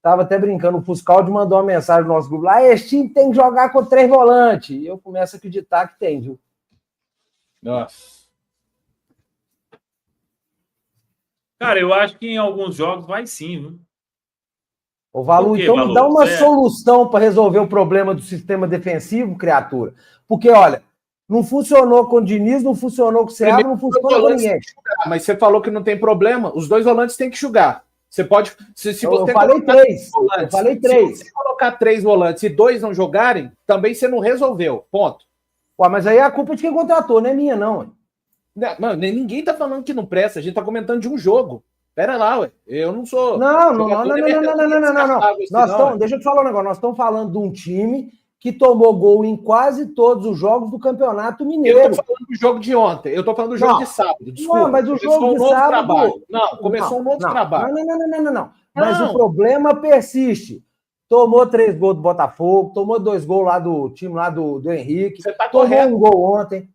Tava até brincando, o Fuscaldi mandou uma mensagem no nosso grupo lá, esse time tem que jogar com 3 volantes. E eu começo a acreditar que tem, viu? Nossa. Cara, eu acho que em alguns jogos vai sim, viu? Ô, Valu, então me dá uma solução para resolver o problema do sistema defensivo, criatura. Porque, olha, não funcionou com o Diniz, não funcionou com o Seabra, não funcionou com ninguém. Mas você falou que não tem problema, os 2 volantes têm que jogar. Você pode. Se você eu falei 3. Eu falei 3. Se você colocar 3 volantes e 2 não jogarem, também você não resolveu. Ponto. Ué, mas aí é a culpa de quem contratou, não é minha, não. Mano, ninguém tá falando que não presta, a gente tá comentando de um jogo. Pera lá, ué. Eu não sou. Não. Deixa eu te falar um negócio. Nós estamos falando de um time que tomou gol em quase todos os jogos do Campeonato Mineiro. Eu tô falando do jogo de ontem. Eu tô falando do jogo de sábado. Desculpa. Não, mas o jogo de sábado... Trabalho. Não, começou um novo trabalho. Não. Mas o problema persiste. Tomou 3 gols do Botafogo, tomou 2 gols lá do time lá do Henrique. Você tá tomou correto. Um gol ontem.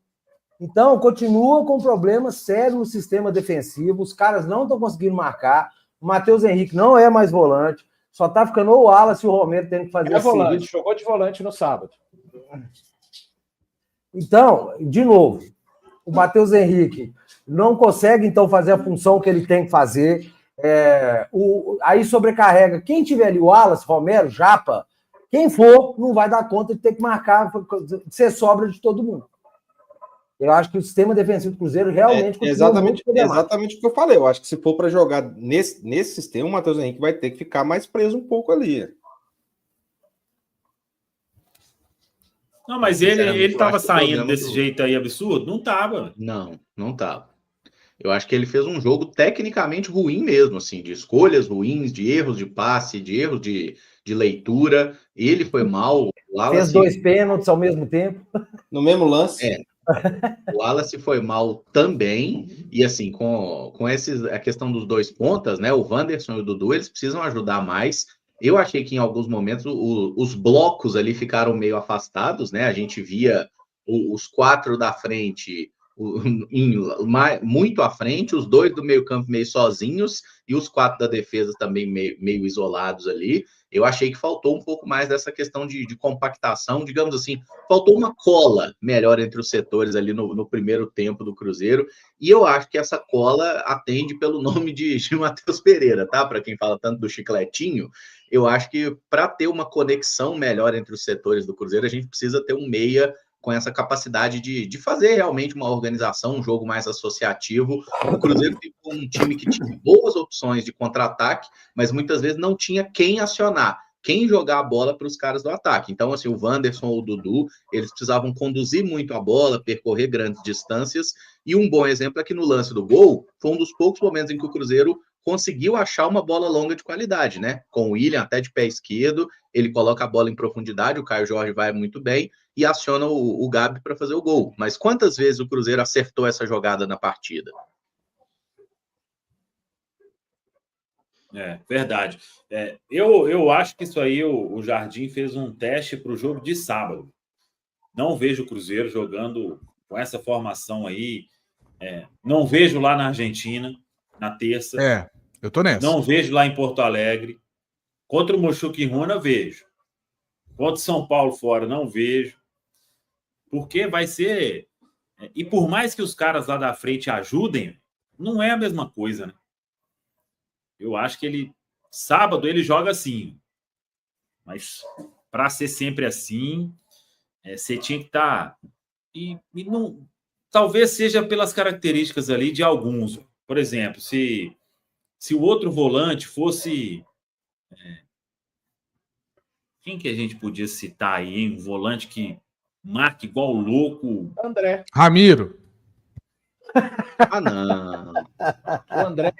Então, continua com problema sério no sistema defensivo. Os caras não estão conseguindo marcar. O Matheus Henrique não é mais volante. Só tá ficando o Wallace e o Romero tendo que fazer volante. Jogou de volante no sábado. Então, de novo, o Matheus Henrique não consegue, então, fazer a função que ele tem que fazer. Aí sobrecarrega. Quem tiver ali, o Wallace, Romero, Japa, quem for, não vai dar conta de ter que marcar, de ser sobra de todo mundo. Eu acho que o sistema defensivo do Cruzeiro realmente... exatamente o que eu falei. Eu acho que se for para jogar nesse sistema, o Matheus Henrique vai ter que ficar mais preso um pouco ali. Não, mas ele estava saindo desse jeito aí absurdo? Não estava. Não estava. Eu acho que ele fez um jogo tecnicamente ruim mesmo, assim, de escolhas ruins, de erros de passe, de erros de leitura. Ele foi mal. Fez 2 pênaltis ao mesmo tempo. No mesmo lance. O Wallace foi mal também, e assim, com a questão dos 2 pontas, né? O Wanderson e o Dudu, eles precisam ajudar mais. Eu achei que em alguns momentos os blocos ali ficaram meio afastados, né? A gente via os 4 da frente muito à frente, os 2 do meio-campo meio sozinhos, e os 4 da defesa também meio isolados ali. Eu achei que faltou um pouco mais dessa questão de compactação, digamos assim, faltou uma cola melhor entre os setores ali no primeiro tempo do Cruzeiro, e eu acho que essa cola atende pelo nome de Matheus Pereira, tá? Para quem fala tanto do chicletinho, eu acho que para ter uma conexão melhor entre os setores do Cruzeiro, a gente precisa ter um meia com essa capacidade de fazer realmente uma organização, um jogo mais associativo. O Cruzeiro ficou um time que tinha boas opções de contra-ataque, mas muitas vezes não tinha quem acionar, quem jogar a bola para os caras do ataque. Então, assim, o Wanderson ou o Dudu, eles precisavam conduzir muito a bola, percorrer grandes distâncias, e um bom exemplo é que no lance do gol, foi um dos poucos momentos em que o Cruzeiro conseguiu achar uma bola longa de qualidade, né? Com o William até de pé esquerdo, ele coloca a bola em profundidade, o Caio Jorge vai muito bem, e aciona o Gabi para fazer o gol. Mas quantas vezes o Cruzeiro acertou essa jogada na partida? Verdade. Eu acho que isso aí o Jardim fez um teste para o jogo de sábado. Não vejo o Cruzeiro jogando com essa formação aí. Não vejo lá na Argentina, na terça. Eu tô nessa. Não vejo lá em Porto Alegre. Contra o Mochuca e Runa, vejo. Contra o São Paulo fora, não vejo. Porque vai ser... E por mais que os caras lá da frente ajudem, não é a mesma coisa, né? Eu acho que sábado ele joga assim. Mas para ser sempre assim, você tinha que estar... E não... Talvez seja pelas características ali de alguns. Por exemplo, se o outro volante fosse... Quem que a gente podia citar aí, hein? Um volante que marca igual louco. André. Ramiro. Não. O André.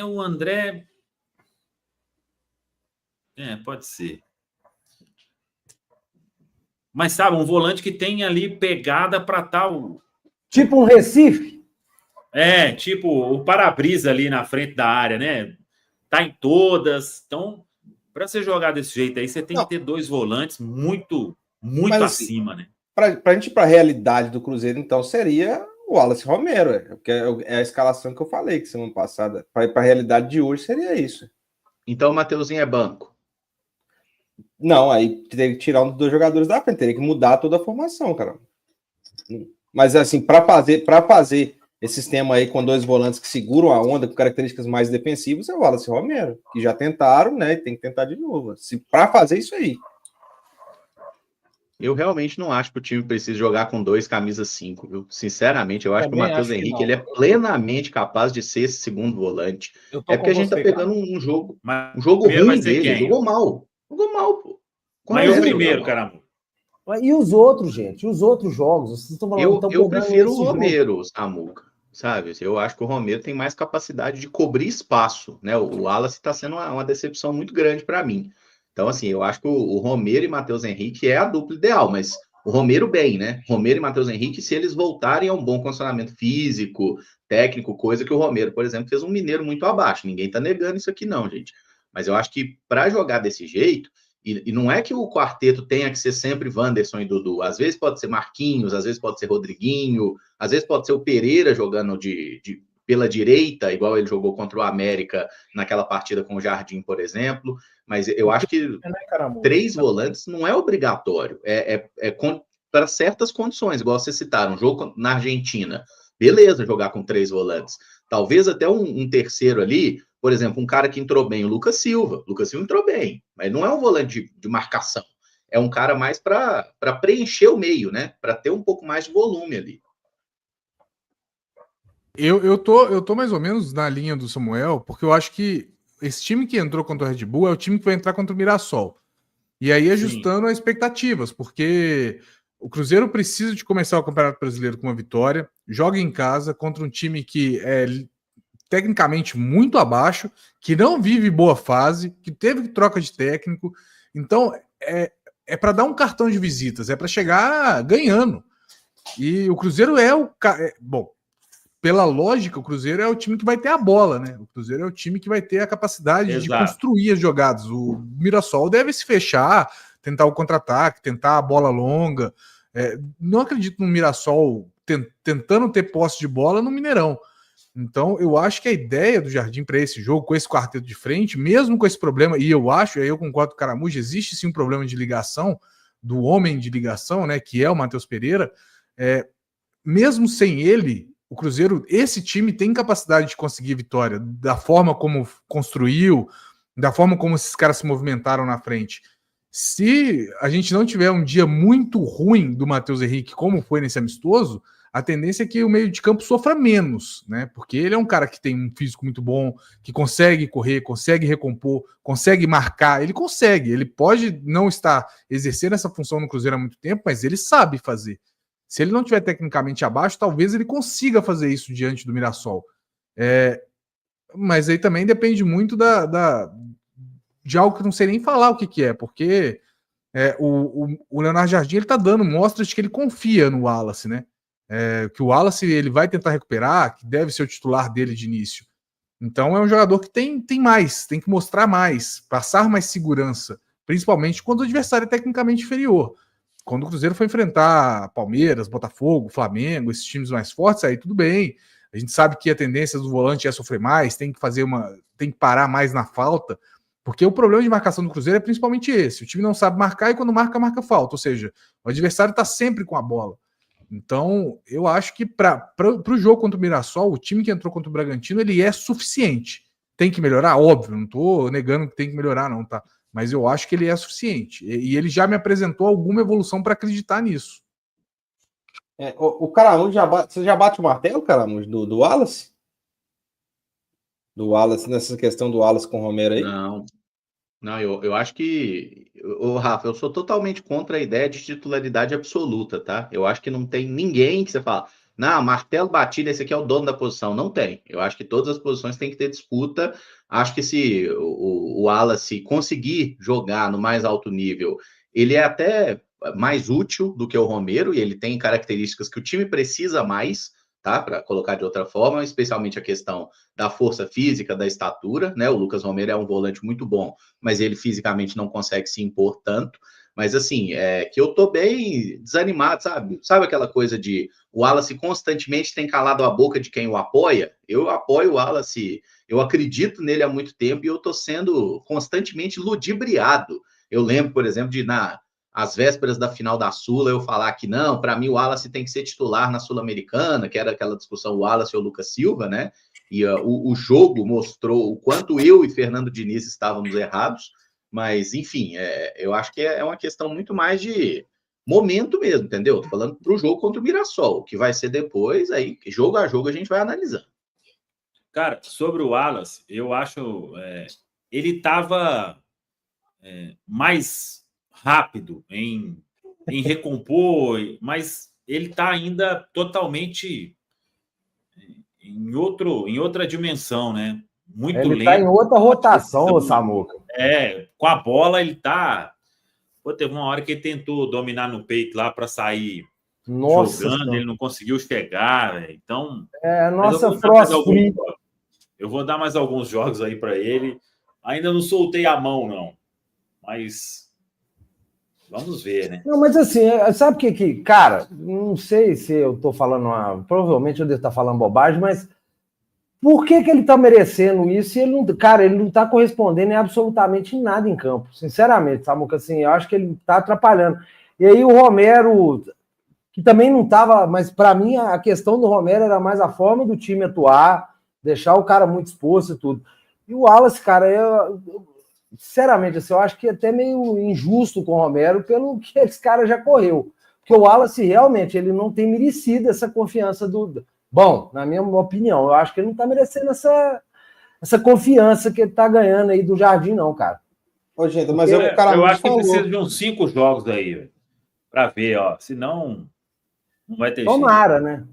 O André... pode ser. Mas, sabe, um volante que tem ali pegada para tal... Tipo um Recife? Tipo o para-brisa ali na frente da área, né? Tá em todas. Então, para você jogar desse jeito aí, você tem que ter 2 volantes muito Mas, acima, né? Para a gente ir para a realidade do Cruzeiro, então, seria o Wallace Romero, porque é a escalação que eu falei que semana passada. Para a realidade de hoje seria isso. Então o Mateuzinho é banco. Não, aí teria que tirar um dos 2 jogadores da frente, teria que mudar toda a formação, cara. Mas assim, para fazer esse sistema aí com 2 volantes que seguram a onda, com características mais defensivas, é o Wallace Romero, que já tentaram, né? E tem que tentar de novo. Para fazer isso aí. Eu realmente não acho que o time precisa jogar com 2 camisas 5, viu? Sinceramente, eu acho que o Matheus Henrique ele é plenamente capaz de ser esse segundo volante. É porque a gente tá pegando um jogo ruim dele. Ele jogou mal. Jogou mal, pô. Mas o primeiro, caramba. E os outros, gente? Os outros jogos? Vocês estão falando, eu prefiro o Romero, Samuca, sabe? Eu acho que o Romero tem mais capacidade de cobrir espaço, né? O Wallace está sendo uma decepção muito grande para mim. Então, assim, eu acho que o Romero e Matheus Henrique é a dupla ideal, mas o Romero bem, né? Romero e Matheus Henrique, se eles voltarem a um bom condicionamento físico, técnico, coisa que o Romero, por exemplo, fez um Mineiro muito abaixo. Ninguém tá negando isso aqui não, gente. Mas eu acho que para jogar desse jeito, e não é que o quarteto tenha que ser sempre Wanderson e Dudu. Às vezes pode ser Marquinhos, às vezes pode ser Rodriguinho, às vezes pode ser o Pereira jogando pela direita, igual ele jogou contra o América naquela partida com o Jardim, por exemplo. Mas eu acho que 3 volantes não é obrigatório. Para certas condições, igual vocês citaram, um jogo na Argentina. Beleza jogar com 3 volantes. Talvez até um terceiro ali, por exemplo, um cara que entrou bem, o Lucas Silva. O Lucas Silva entrou bem, mas não é um volante de marcação. É um cara mais para preencher o meio, né? Para ter um pouco mais de volume ali. Eu tô mais ou menos na linha do Samuel, porque eu acho que esse time que entrou contra o Red Bull é o time que vai entrar contra o Mirassol. E aí ajustando as expectativas, porque o Cruzeiro precisa de começar o Campeonato Brasileiro com uma vitória, joga em casa contra um time que é tecnicamente muito abaixo, que não vive boa fase, que teve troca de técnico. Então, é para dar um cartão de visitas, é para chegar ganhando. E o Cruzeiro bom, pela lógica, o Cruzeiro é o time que vai ter a bola, né? O Cruzeiro é o time que vai ter a capacidade de construir as jogadas. O Mirassol deve se fechar, tentar o contra-ataque, tentar a bola longa. Não acredito no Mirassol tentando ter posse de bola no Mineirão. Então, eu acho que a ideia do Jardim para esse jogo, com esse quarteto de frente, mesmo com esse problema, e eu concordo com o Caramujo, existe sim um problema de ligação, do homem de ligação, né, que é o Matheus Pereira, mesmo sem ele, o Cruzeiro, esse time tem capacidade de conseguir vitória, da forma como construiu, da forma como esses caras se movimentaram na frente. Se a gente não tiver um dia muito ruim do Matheus Henrique, como foi nesse amistoso, a tendência é que o meio de campo sofra menos, né? Porque ele é um cara que tem um físico muito bom, que consegue correr, consegue recompor, consegue marcar, ele pode não estar exercendo essa função no Cruzeiro há muito tempo, mas ele sabe fazer. Se ele não estiver tecnicamente abaixo, talvez ele consiga fazer isso diante do Mirassol. Mas aí também depende muito de algo que eu não sei nem falar o que é, porque o Leonardo Jardim ele está dando mostras de que ele confia no Wallace, né? Que o Wallace ele vai tentar recuperar, que deve ser o titular dele de início. Então é um jogador que tem mais, tem que mostrar mais, passar mais segurança, principalmente quando o adversário é tecnicamente inferior. Quando o Cruzeiro foi enfrentar Palmeiras, Botafogo, Flamengo, esses times mais fortes, aí tudo bem. A gente sabe que a tendência do volante é sofrer mais, tem que parar mais na falta, porque o problema de marcação do Cruzeiro é principalmente esse. O time não sabe marcar e quando marca falta. Ou seja, o adversário está sempre com a bola. Então, eu acho que para o jogo contra o Mirassol, o time que entrou contra o Bragantino, ele é suficiente. Tem que melhorar? Óbvio, não estou negando que tem que melhorar, não, tá? Mas eu acho que ele é suficiente. E ele já me apresentou alguma evolução para acreditar nisso. O Caramujo você já bate o martelo, Caramujo, do Wallace? Do Wallace, nessa questão do Wallace com o Romero aí? Não, eu acho que, Rafa, eu sou totalmente contra a ideia de titularidade absoluta, tá? Eu acho que não tem ninguém que você fala, não, martelo batido, esse aqui é o dono da posição. Não tem. Eu acho que todas as posições têm que ter disputa. Acho que se o Wallace conseguir jogar no mais alto nível, ele é até mais útil do que o Romero, e ele tem características que o time precisa mais, tá? Para colocar de outra forma, especialmente a questão da força física, da estatura, né? O Lucas Romero é um volante muito bom, mas ele fisicamente não consegue se impor tanto. Mas, assim, que eu tô bem desanimado, sabe? Sabe aquela coisa de o Wallace constantemente tem calado a boca de quem o apoia? Eu apoio o Wallace, eu acredito nele há muito tempo e eu tô sendo constantemente ludibriado. Eu lembro, por exemplo, de às vésperas da final da Sula, eu falar que não, para mim o Wallace tem que ser titular na Sul-Americana, que era aquela discussão Wallace ou Lucas Silva, né? E o jogo mostrou o quanto eu e Fernando Diniz estávamos errados, mas, enfim, eu acho que é uma questão muito mais de momento mesmo, entendeu? Tô falando para o jogo contra o Mirassol, o que vai ser depois, aí, jogo a jogo, a gente vai analisando. Cara, sobre o Wallace, eu acho ele estava mais rápido em recompor, mas ele está ainda totalmente em outra dimensão, né? Muito Ele lento. está em outra rotação, o Samuca. Com a bola ele tá. Pô, teve uma hora que ele tentou dominar no peito lá para sair jogando, ele não conseguiu chegar, véio. Então. Nossa Frost Free. Eu vou dar mais alguns jogos aí para ele. Ainda não soltei a mão, não. Mas vamos ver, né? Não, mas assim, sabe o que, cara, não sei se eu tô falando provavelmente eu devo estar falando bobagem, mas por que ele tá merecendo isso e ele não tá correspondendo em absolutamente nada em campo, sinceramente, Samuca, assim, eu acho que ele tá atrapalhando. E aí o Romero, que também não tava, mas para mim a questão do Romero era mais a forma do time atuar, deixar o cara muito exposto e tudo. E o Wallace, cara, sinceramente, assim, eu acho que é até meio injusto com o Romero pelo que esse cara já correu. Porque o Wallace, realmente, ele não tem merecido essa confiança Bom, na minha opinião, eu acho que ele não tá merecendo essa confiança que ele tá ganhando aí do Jardim, não, cara. Ô, gente, mas o cara eu acho que falou. precisa de uns 5 jogos aí, para ver, ó. Senão, não vai ter Tomara, jeito. né?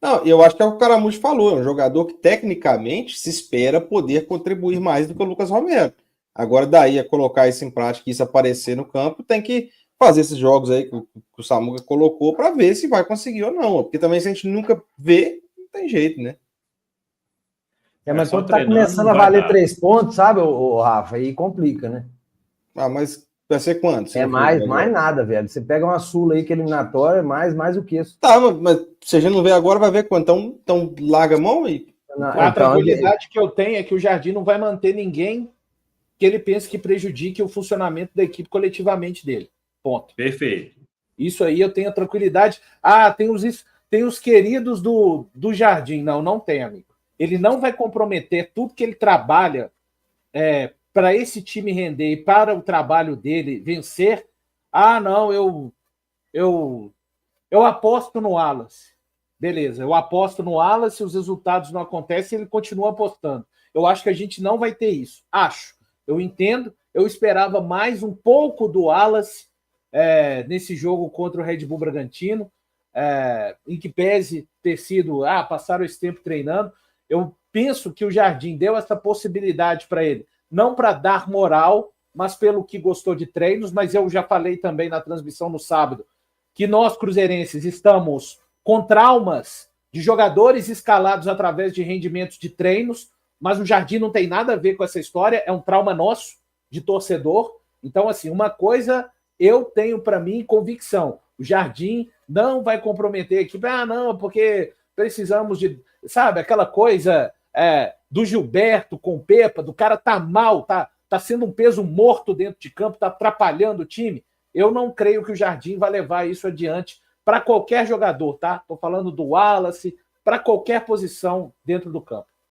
Não, eu acho que é o que o Caramujo falou, é um jogador que tecnicamente se espera poder contribuir mais do que o Lucas Romero. Agora, daí a colocar isso em prática, isso aparecer no campo, tem que fazer esses jogos aí que o Samuca colocou para ver se vai conseguir ou não. Porque também se a gente nunca vê, não tem jeito, né? Mas quando tá começando a valer 3 pontos, sabe, o Rafa, aí complica, né? Ah, mas vai ser quanto? Mais nada, velho. Você pega uma Sula aí que é eliminatória, mais o que isso. Tá, mas se a gente não vê agora, vai ver quanto? Então larga a mão aí. A tranquilidade que eu tenho é que o Jardim não vai manter ninguém que ele pense que prejudique o funcionamento da equipe coletivamente dele. Ponto. Perfeito. Isso aí eu tenho a tranquilidade. Ah, tem os queridos do Jardim. Não tem, amigo. Ele não vai comprometer tudo que ele trabalha para esse time render e para o trabalho dele vencer. Ah, não, eu aposto no Wallace. Beleza, eu aposto no Wallace, se os resultados não acontecem, ele continua apostando. Eu acho que a gente não vai ter isso. Acho. Eu entendo. Eu esperava mais um pouco do Wallace nesse jogo contra o Red Bull Bragantino, em que pese ter sido, passaram esse tempo treinando. Eu penso que o Jardim deu essa possibilidade para ele, não para dar moral, mas pelo que gostou de treinos, mas eu já falei também na transmissão no sábado, que nós, cruzeirenses, estamos com traumas de jogadores escalados através de rendimentos de treinos, mas o Jardim não tem nada a ver com essa história, é um trauma nosso, de torcedor. Então, assim, uma coisa eu tenho para mim convicção, o Jardim não vai comprometer a equipe, não, porque precisamos de, sabe, aquela coisa do Gilberto com o Pepa, do cara tá mal, tá sendo um peso morto dentro de campo, tá atrapalhando o time. Eu não creio que o Jardim vai levar isso adiante para qualquer jogador, tá? Tô falando do Wallace, para qualquer posição dentro do campo.